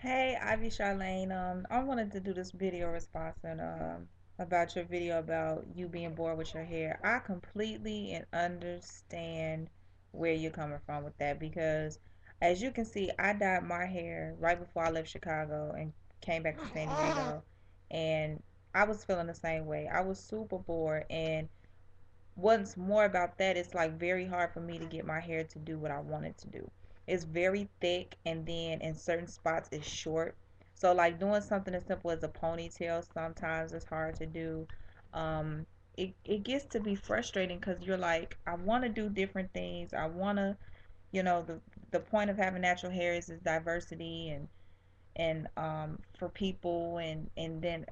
Hey, IvyCharlaine. I wanted to do this video response and about your video about you being bored with your hair. I completely and understand where you're coming from with that because, as you can see, I dyed my hair right before I left Chicago and came back to San Diego, and I was feeling the same way. I was super bored, and what's more about that, it's like very hard for me to get my hair to do what I want it to do. It's very thick, and then in certain spots it's short. So like doing something as simple as a ponytail sometimes it's hard to do. It gets to be frustrating because you're like, I want to do different things. I want to, the point of having natural hair is diversity and for people and then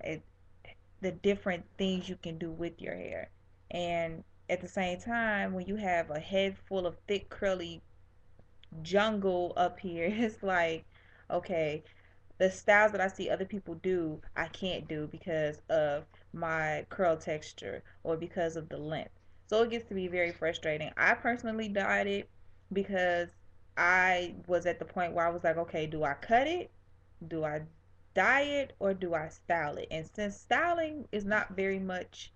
the different things you can do with your hair. And at the same time, when you have a head full of thick, curly jungle up here, it's like, okay, the styles that I see other people do, I can't do because of my curl texture or because of the length. So it gets to be very frustrating. I personally dyed it because I was at the point where I was like, okay, do I cut it? Do I dye it or do I style it? And since styling is not very much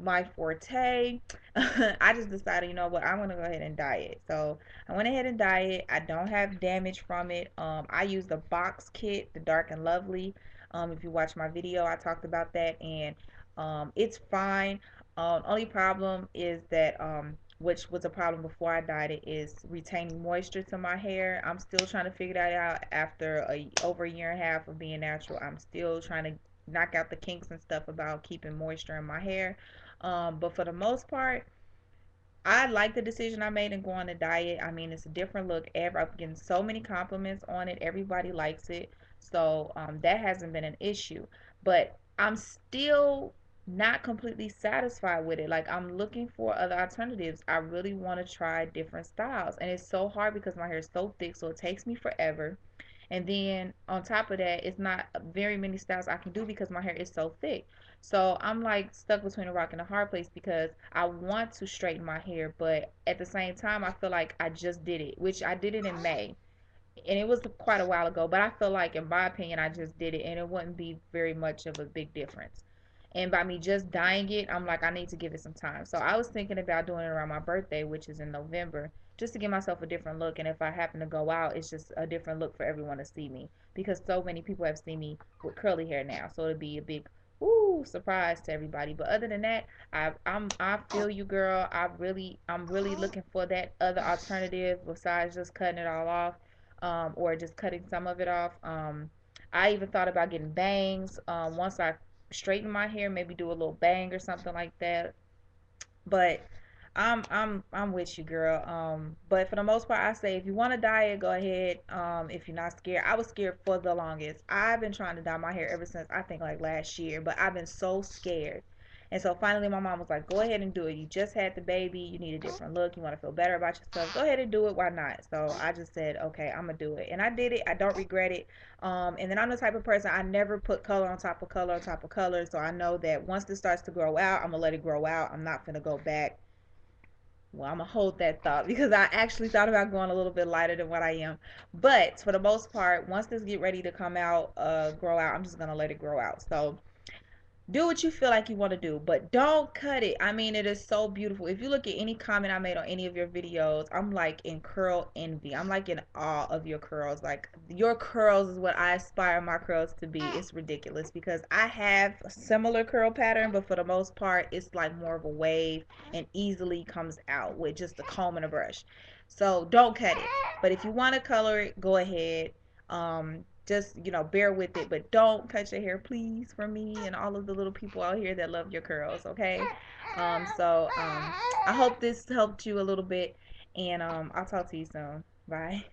my forte, I just decided, you know what, I'm gonna go ahead and dye it. So I went ahead and dye it. I don't have damage from it. I used the box kit, the Dark and Lovely. If you watch my video, I talked about that, and it's fine. Only problem is that which was a problem before I dyed it, is retaining moisture to my hair. I'm still trying to figure that out after over a year and a half of being natural. I'm still trying to knock out the kinks and stuff about keeping moisture in my hair. But for the most part, I like the decision I made in going to diet. I mean, it's a different look. I'm getting so many compliments on it. Everybody likes it. So that hasn't been an issue. But I'm still not completely satisfied with it. Like, I'm looking for other alternatives. I really want to try different styles. And it's so hard because my hair is so thick, so it takes me forever. And then on top of that, it's not very many styles I can do because my hair is so thick. So I'm like stuck between a rock and a hard place because I want to straighten my hair, but at the same time, I feel like I just did it, which I did it in May. And it was quite a while ago, but I feel like, in my opinion, I just did it and it wouldn't be very much of a big difference. And by me just dyeing it, I'm like, I need to give it some time. So I was thinking about doing it around my birthday, which is in November, just to give myself a different look. And if I happen to go out, it's just a different look for everyone to see me because so many people have seen me with curly hair now. So it'd be a big ooh surprise to everybody. But other than that, I feel you, girl. I'm really looking for that other alternative besides just cutting it all off, or just cutting some of it off. I even thought about getting bangs. Once I straighten my hair, maybe do a little bang or something like that. But I'm with you, girl. But for the most part, I say if you want to dye it, go ahead. If you're not scared, I was scared for the longest. I've been trying to dye my hair ever since I think like last year, but I've been so scared. And so finally, my mom was like, "Go ahead and do it. You just had the baby. You need a different look. You want to feel better about yourself. Go ahead and do it. Why not?" So I just said, "Okay, I'm gonna do it," and I did it. I don't regret it. And then I'm the type of person, I never put color on top of color on top of color. So I know that once this starts to grow out, I'm gonna let it grow out. I'm not gonna go back. Well, I'm gonna hold that thought because I actually thought about going a little bit lighter than what I am. But for the most part, once this get ready to come out, grow out, I'm just gonna let it grow out. So do what you feel like you want to do, but don't cut it. I mean, it is so beautiful. If you look at any comment I made on any of your videos, I'm like in curl envy. I'm like in awe of your curls. Like, your curls is what I aspire my curls to be. It's ridiculous because I have a similar curl pattern, but for the most part, it's like more of a wave and easily comes out with just a comb and a brush. So don't cut it. But if you want to color it, go ahead. Just, bear with it, but don't cut your hair, please, for me and all of the little people out here that love your curls, okay? So I hope this helped you a little bit, and I'll talk to you soon. Bye.